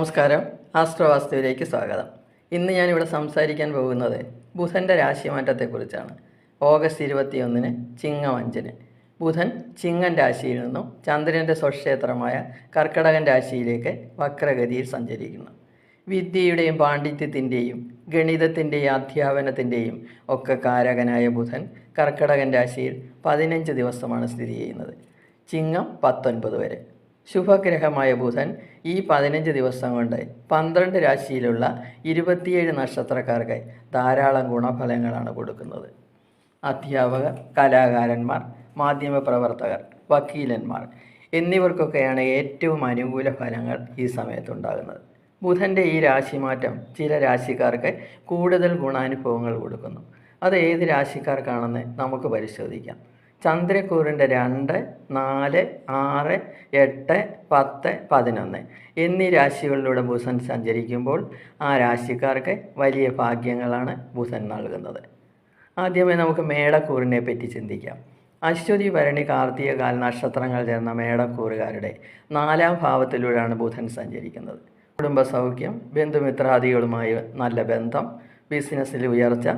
നമസ്കാരം, ആസ്ട്രോവാസ്തുവിലേക്ക് സ്വാഗതം. ഇന്ന് ഞാനിവിടെ സംസാരിക്കാൻ പോകുന്നത് ബുധൻ്റെ രാശിമാറ്റത്തെക്കുറിച്ചാണ്. ഓഗസ്റ്റ് 21 ചിങ്ങം 5 ബുധൻ ചിങ്ങൻ രാശിയിൽ നിന്നും ചന്ദ്രൻ്റെ സ്വക്ഷേത്രമായ കർക്കടകൻ രാശിയിലേക്ക് വക്രഗതിയിൽ സഞ്ചരിക്കുന്നു. വിദ്യയുടെയും പാണ്ഡിത്യത്തിൻ്റെയും ഗണിതത്തിൻ്റെയും അധ്യാപനത്തിൻ്റെയും ഒക്കെ കാരകനായ ബുധൻ കർക്കടകൻ രാശിയിൽ 15 ദിവസമാണ് സ്ഥിതി ചെയ്യുന്നത്. ചിങ്ങം 19 വരെ. ശുഭഗ്രഹമായ ബുധൻ ഈ 15 ദിവസം കൊണ്ട് 12 രാശിയിലുള്ള 27 നക്ഷത്രക്കാർക്ക് ധാരാളം ഗുണഫലങ്ങളാണ് കൊടുക്കുന്നത്. അധ്യാപകർ, കലാകാരന്മാർ, മാധ്യമപ്രവർത്തകർ, വക്കീലന്മാർ എന്നിവർക്കൊക്കെയാണ് ഏറ്റവും അനുകൂല ഫലങ്ങൾ ഈ സമയത്തുണ്ടാകുന്നത്. ബുധൻ്റെ ഈ രാശിമാറ്റം ചില രാശിക്കാർക്ക് കൂടുതൽ ഗുണാനുഭവങ്ങൾ കൊടുക്കുന്നു. അത് ഏത് രാശിക്കാർക്കാണെന്ന് നമുക്ക് പരിശോധിക്കാം. ചന്ദ്രക്കൂറിൻ്റെ 2, 4, 6, 8, 10, 11 എന്നീ രാശികളിലൂടെ ബുധൻ സഞ്ചരിക്കുമ്പോൾ ആ രാശിക്കാർക്ക് വലിയ ഭാഗ്യങ്ങളാണ് ബുധൻ നൽകുന്നത്. ആദ്യമേ നമുക്ക് മേടക്കൂറിനെ പറ്റി ചിന്തിക്കാം. അശ്വതി, ഭരണി, കാർത്തിക, കാൽ നക്ഷത്രങ്ങൾ ചേർന്ന മേടക്കൂറുകാരുടെ 4ാം ഭാവത്തിലൂടെയാണ് ബുധൻ സഞ്ചരിക്കുന്നത്. കുടുംബസൗഖ്യം, ബന്ധുമിത്രാദികളുമായി നല്ല ബന്ധം, ബിസിനസ്സിൽ ഉയർച്ച,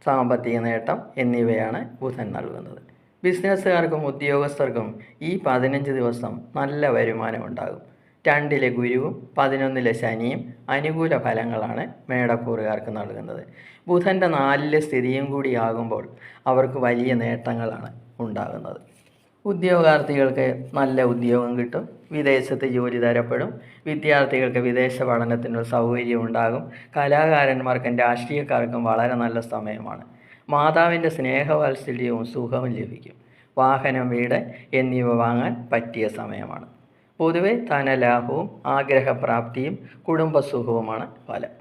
സാമ്പത്തിക നേട്ടം എന്നിവയാണ് ബുധൻ നൽകുന്നത്. ബിസിനസ്സുകാർക്കും ഉദ്യോഗസ്ഥർക്കും ഈ 15 ദിവസം നല്ല വരുമാനം ഉണ്ടാകും. 2 ഗുരുവും 11 ശനിയും അനുകൂല ഫലങ്ങളാണ് മേടക്കൂറുകാർക്ക് നൽകുന്നത്. ബുധൻ്റെ 4 സ്ഥിതിയും കൂടിയാകുമ്പോൾ അവർക്ക് വലിയ നേട്ടങ്ങളാണ് ഉണ്ടാകുന്നത്. ഉദ്യോഗാർത്ഥികൾക്ക് നല്ല ഉദ്യോഗം കിട്ടും, വിദേശത്ത് ജോലി തരപ്പെടും, വിദ്യാർത്ഥികൾക്ക് വിദേശ പഠനത്തിനുള്ള സൗകര്യം ഉണ്ടാകും, കലാകാരന്മാർക്കും രാഷ്ട്രീയക്കാർക്കും വളരെ നല്ല സമയമാണ്. മാതാവിൻ്റെ സ്നേഹവാത്സല്യവും സുഖവും ലഭിക്കും. വാഹനം, വീട് എന്നിവ വാങ്ങാൻ പറ്റിയ സമയമാണ്. പൊതുവെ ധനലാഭവും ആഗ്രഹപ്രാപ്തിയും കുടുംബസുഖവുമാണ് ഫലം.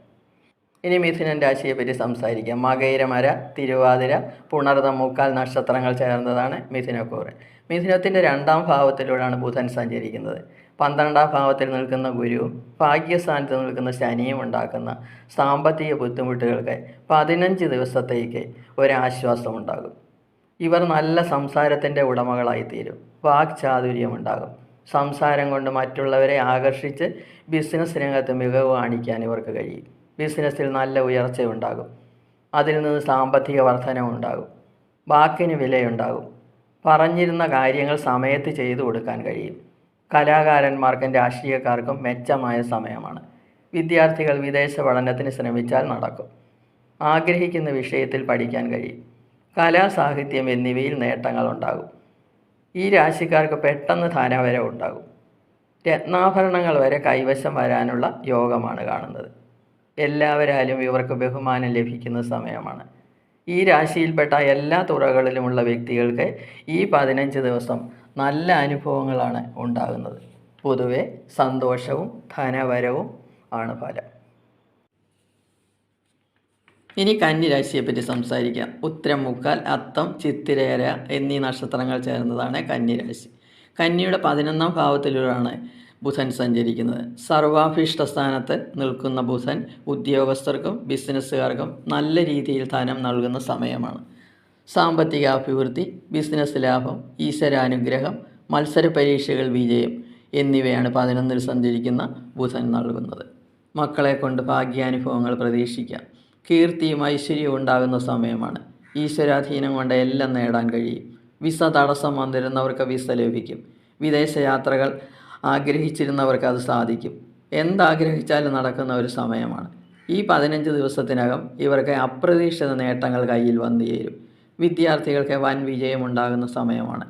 ഇനി മിഥുനൻ രാശിയെപ്പറ്റി സംസാരിക്കാം. മകയിരമര, തിരുവാതിര, പുണർതം, മുക്കാൽ നക്ഷത്രങ്ങൾ ചേർന്നതാണ് മിഥുനക്കൂറ്. മിഥുനത്തിൻ്റെ 2ാം ഭാവത്തിലൂടെയാണ് ബുധൻ സഞ്ചരിക്കുന്നത്. 12ാം ഭാവത്തിൽ നിൽക്കുന്ന ഗുരുവും ഭാഗ്യസ്ഥാനത്ത് നിൽക്കുന്ന ശനിയും ഉണ്ടാക്കുന്ന സാമ്പത്തിക ബുദ്ധിമുട്ടുകൾക്ക് 15 ദിവസത്തേക്ക് ഒരാശ്വാസമുണ്ടാകും. ഇവർ നല്ല സംസാരത്തിൻ്റെ ഉടമകളായിത്തീരും. വാക്ചാതുര്യമുണ്ടാകും. സംസാരം കൊണ്ട് മറ്റുള്ളവരെ ആകർഷിച്ച് ബിസിനസ് രംഗത്ത് മികവ് കാണിക്കാൻ ഇവർക്ക് കഴിയും. ബിസിനസ്സിൽ നല്ല ഉയർച്ചയുണ്ടാകും. അതിൽ നിന്ന് സാമ്പത്തിക വർധനവുണ്ടാകും. വാക്കിന് വിലയുണ്ടാകും. പറഞ്ഞിരുന്ന കാര്യങ്ങൾ സമയത്ത് ചെയ്തു കൊടുക്കാൻ കഴിയും. കലാകാരന്മാർക്കും രാഷ്ട്രീയക്കാർക്കും മെച്ചമായ സമയമാണ്. വിദ്യാർത്ഥികൾ വിദേശ പഠനത്തിന് ശ്രമിച്ചാൽ നടക്കും. ആഗ്രഹിക്കുന്ന വിഷയത്തിൽ പഠിക്കാൻ കഴിയും. കലാ, സാഹിത്യം എന്നിവയിൽ നേട്ടങ്ങളുണ്ടാകും. ഈ രാശിക്കാർക്ക് പെട്ടെന്ന് ധനവരവ് ഉണ്ടാകും. രത്നാഭരണങ്ങൾ വരെ കൈവശം വരാനുള്ള യോഗമാണ് കാണുന്നത്. എല്ലാവരാലും ഇവർക്ക് ബഹുമാനം ലഭിക്കുന്ന സമയമാണ്. ഈ രാശിയിൽപ്പെട്ട എല്ലാ തുറകളിലുമുള്ള വ്യക്തികൾക്ക് ഈ 15 ദിവസം നല്ല അനുഭവങ്ങളാണ് ഉണ്ടാകുന്നത്. പൊതുവെ സന്തോഷവും ധനവരവും ആണ് ഫലം. ഇനി കന്നി രാശിയെപ്പറ്റി സംസാരിക്കാം. ഉത്തരം, മുക്കാൽ, അത്തം, ചിത്തിരേര എന്നീ നക്ഷത്രങ്ങൾ ചേർന്നതാണ് കന്നിരാശി. കന്നിയുടെ 11ാം ഭാവത്തിലൂടെയാണ് ബുധൻ സഞ്ചരിക്കുന്നത്. സർവാഭീഷ്ട സ്ഥാനത്ത് നിൽക്കുന്ന ബുധൻ ഉദ്യോഗസ്ഥർക്കും ബിസിനസ്സുകാർക്കും നല്ല രീതിയിൽ ധനം നൽകുന്ന സമയമാണ്. സാമ്പത്തിക അഭിവൃദ്ധി, ബിസിനസ് ലാഭം, ഈശ്വരാനുഗ്രഹം, മത്സര പരീക്ഷകൾ വിജയം എന്നിവയാണ് 11ൽ സഞ്ചരിക്കുന്ന ബുധൻ നൽകുന്നത്. മക്കളെ കൊണ്ട് ഭാഗ്യാനുഭവങ്ങൾ പ്രതീക്ഷിക്കാം. കീർത്തിയും ഐശ്വര്യവും ഉണ്ടാകുന്ന സമയമാണ്. ഈശ്വരാധീനം കൊണ്ട് എല്ലാം നേടാൻ കഴിയും. വിസ തടസ്സം വന്നിരുന്നവർക്ക് വിസ ലഭിക്കും. വിദേശ യാത്രകൾ ആഗ്രഹിച്ചിരുന്നവർക്ക് അത് സാധിക്കും. എന്താഗ്രഹിച്ചാലും നടക്കുന്ന ഒരു സമയമാണ്. ഈ 15 ദിവസത്തിനകം ഇവർക്ക് അപ്രതീക്ഷിത നേട്ടങ്ങൾ കയ്യിൽ വന്നു ചേരും. വിദ്യാർത്ഥികൾക്ക് വൻ വിജയമുണ്ടാകുന്ന സമയമാണ്.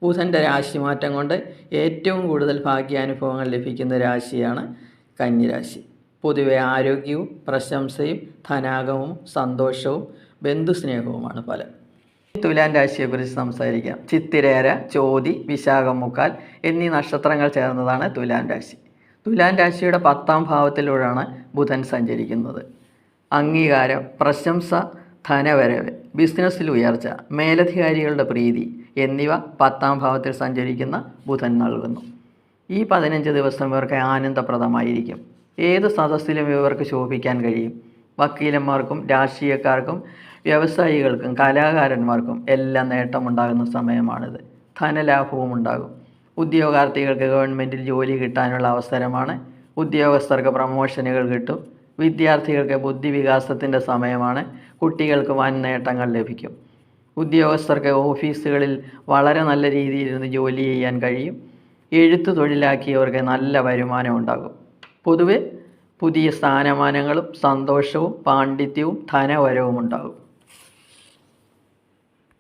ബുധൻ്റെ രാശിമാറ്റം കൊണ്ട് ഏറ്റവും കൂടുതൽ ഭാഗ്യാനുഭവങ്ങൾ ലഭിക്കുന്ന രാശിയാണ് കന്നിരാശി. പൊതുവെ ആരോഗ്യവും പ്രശംസയും ധനാഗമവും സന്തോഷവും ബന്ധുസ്നേഹവുമാണ് ഫലം. തുലാം രാശിയെക്കുറിച്ച് സംസാരിക്കാം. ചിത്തിരേര, ചോതി, വിശാഖം, മുക്കാൽ എന്നീ നക്ഷത്രങ്ങൾ ചേർന്നതാണ് തുലാം രാശി. തുലാം രാശിയുടെ 10ാം ഭാവത്തിലൂടെയാണ് ബുധൻ സഞ്ചരിക്കുന്നത്. അംഗീകാരം, പ്രശംസ, ധനവരവ്, ബിസിനസ്സിൽ ഉയർച്ച, മേലധികാരികളുടെ പ്രീതി എന്നിവ 10ാം ഭാവത്തിൽ സഞ്ചരിക്കുന്ന ബുധൻ നൽകുന്നു. ഈ 15 ദിവസം ഇവർക്ക് ആനന്ദപ്രദമായിരിക്കും. ഏത് സദസ്സിലും ഇവർക്ക് ശോഭിക്കാൻ കഴിയും. വക്കീലന്മാർക്കും രാഷ്ട്രീയക്കാർക്കും വ്യവസായികൾക്കും കലാകാരന്മാർക്കും എല്ലാം നേട്ടമുണ്ടാകുന്ന സമയമാണിത്. ധനലാഭവും ഉണ്ടാകും. ഉദ്യോഗാർത്ഥികൾക്ക് ഗവൺമെൻറ്റിൽ ജോലി കിട്ടാനുള്ള അവസരമാണ്. ഉദ്യോഗസ്ഥർക്ക് പ്രമോഷനുകൾ കിട്ടും. വിദ്യാർത്ഥികൾക്ക് ബുദ്ധിവികാസത്തിൻ്റെ സമയമാണ്. കുട്ടികൾക്ക് വൻ നേട്ടങ്ങൾ ലഭിക്കും. ഉദ്യോഗസ്ഥർക്ക് ഓഫീസുകളിൽ വളരെ നല്ല രീതിയിൽ ജോലി ചെയ്യാൻ കഴിയും. എഴുത്ത് തൊഴിലാക്കിയവർക്ക് നല്ല വരുമാനം ഉണ്ടാകും. പൊതുവെ പുതിയ സ്ഥാനമാനങ്ങളും സന്തോഷവും പാണ്ഡിത്യവും ധനവരവും ഉണ്ടാകും.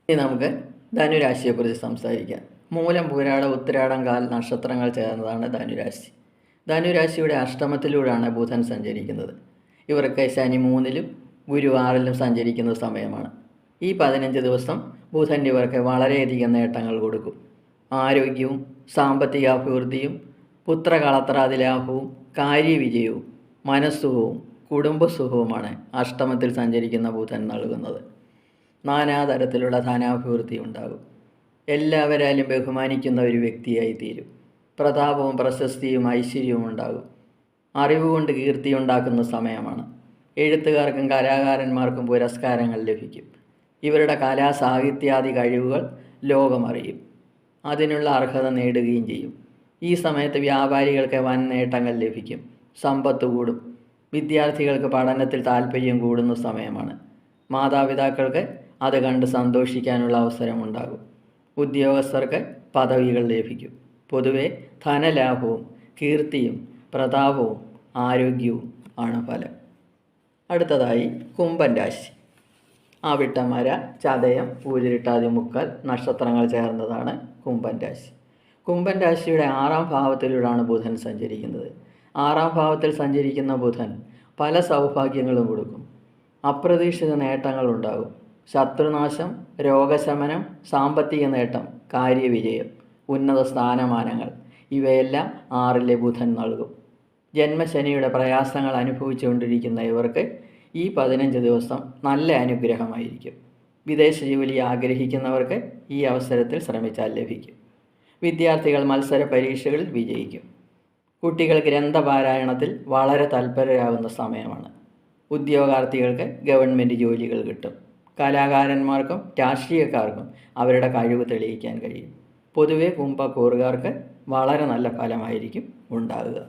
ഇനി നമുക്ക് ധനുരാശിയെക്കുറിച്ച് സംസാരിക്കാം. മൂലം, പൂരാട, ഉത്തിരാടം, കാൽ നക്ഷത്രങ്ങൾ ചേർന്നതാണ് ധനുരാശി. ധനുരാശിയുടെ അഷ്ടമത്തിലൂടെയാണ് ബുധൻ സഞ്ചരിക്കുന്നത്. ഇവർക്ക് ശനി 3-ലും ഗുരു 6-ലും സഞ്ചരിക്കുന്ന സമയമാണ്. ഈ 15 ദിവസം ബുധൻ ഇവർക്ക് വളരെയധികം നേട്ടങ്ങൾ കൊടുക്കും. ആരോഗ്യവും സാമ്പത്തിക അഭിവൃദ്ധിയും പുത്രകളത്രാദി ലാഭവും കാര്യവിജയവും മനസ്സുഖവും കുടുംബസുഖവുമാണ് അഷ്ടമത്തിൽ സഞ്ചരിക്കുന്ന ബുധൻ നൽകുന്നത്. നാനാതരത്തിലുള്ള ധനാഭിവൃദ്ധി ഉണ്ടാകും. എല്ലാവരാലും ബഹുമാനിക്കുന്ന ഒരു വ്യക്തിയായി തീരും. പ്രതാപവും പ്രശസ്തിയും ഐശ്വര്യവും ഉണ്ടാകും. അറിവുകൊണ്ട് കീർത്തി ഉണ്ടാക്കുന്ന സമയമാണ്. എഴുത്തുകാർക്കും കലാകാരന്മാർക്കും പുരസ്കാരങ്ങൾ ലഭിക്കും. ഇവരുടെ കലാ സാഹിത്യാദി കഴിവുകൾ ലോകമറിയും. അതിനുള്ള അർഹത നേടുകയും ചെയ്യും. ഈ സമയത്ത് വ്യാപാരികൾക്ക് വൻ നേട്ടങ്ങൾ ലഭിക്കും. സമ്പത്ത് കൂടും. വിദ്യാർത്ഥികൾക്ക് പഠനത്തിൽ താല്പര്യം കൂടുന്ന സമയമാണ്. മാതാപിതാക്കൾക്ക് അത് കണ്ട് സന്തോഷിക്കാനുള്ള അവസരമുണ്ടാകും. ഉദ്യോഗസ്ഥർക്ക് പദവികൾ ലഭിക്കും. പൊതുവെ ധനലാഭവും കീർത്തിയും പ്രതാപവും ആരോഗ്യവും ആണ് ഫലം. അടുത്തതായി കുംഭൻ രാശി. അവിട്ടമര, ചതയം, പൂരിട്ടാതി, മുക്കാൽ നക്ഷത്രങ്ങൾ ചേർന്നതാണ് കുംഭൻ രാശി. കുംഭൻ രാശിയുടെ 6-ാം ഭാവത്തിലൂടെയാണ് ബുധൻ സഞ്ചരിക്കുന്നത്. 6-ാം ഭാവത്തിൽ സഞ്ചരിക്കുന്ന ബുധൻ പല സൗഭാഗ്യങ്ങളും കൊടുക്കും. അപ്രതീക്ഷിത നേട്ടങ്ങളുണ്ടാകും. ശത്രുനാശം, രോഗശമനം, സാമ്പത്തിക നേട്ടം, കാര്യവിജയം, ഉന്നത സ്ഥാനമാനങ്ങൾ ഇവയെല്ലാം 6-ലെ ബുധൻ നൽകും. ജന്മശനിയുടെ പ്രയാസങ്ങൾ അനുഭവിച്ചുകൊണ്ടിരിക്കുന്ന ഇവർക്ക് ഈ 15 ദിവസം നല്ല അനുഗ്രഹമായിരിക്കും. വിദേശ ജോലി ആഗ്രഹിക്കുന്നവർക്ക് ഈ അവസരത്തിൽ ശ്രമിച്ചാൽ ലഭിക്കും. വിദ്യാർത്ഥികൾ മത്സര പരീക്ഷകളിൽ വിജയിക്കും. കുട്ടികൾ ഗ്രന്ഥപാരായണത്തിൽ വളരെ തൽപരരാകുന്ന സമയമാണ്. ഉദ്യോഗാർത്ഥികൾക്ക് ഗവൺമെൻറ് ജോലികൾ കിട്ടും. കലാകാരന്മാർക്കും രാഷ്ട്രീയക്കാർക്കും അവരുടെ കഴിവ് തെളിയിക്കാൻ കഴിയും. പൊതുവെ കുംഭക്കൂറുകാർക്ക് വളരെ നല്ല ഫലമായിരിക്കും ഉണ്ടാകുക.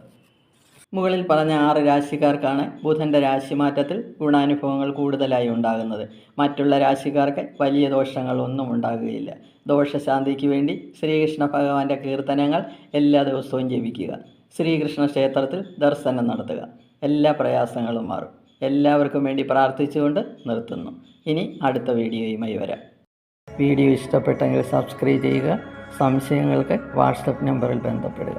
മുകളിൽ പറഞ്ഞ 6 രാശിക്കാർക്കാണ് ബുധൻ്റെ രാശിമാറ്റത്തിൽ ഗുണാനുഭവങ്ങൾ കൂടുതലായി ഉണ്ടാകുന്നത്. മറ്റുള്ള രാശിക്കാർക്ക് വലിയ ദോഷങ്ങളൊന്നും ഉണ്ടാകുകയില്ല. ദോഷശാന്തിക്ക് വേണ്ടി ശ്രീകൃഷ്ണ ഭഗവാന്റെ കീർത്തനങ്ങൾ എല്ലാ ദിവസവും ജപിക്കുക. ശ്രീകൃഷ്ണ ക്ഷേത്രത്തിൽ ദർശനം നടത്തുക. എല്ലാ പ്രയാസങ്ങളും മാറും. എല്ലാവർക്കും വേണ്ടി പ്രാർത്ഥിച്ചുകൊണ്ട് നിർത്തുന്നു. ഇനി അടുത്ത വീഡിയോയുമായി വരാം. വീഡിയോ ഇഷ്ടപ്പെട്ടെങ്കിൽ സബ്സ്ക്രൈബ് ചെയ്യുക. സംശയങ്ങൾക്ക് വാട്സപ്പ് നമ്പറിൽ ബന്ധപ്പെടുക.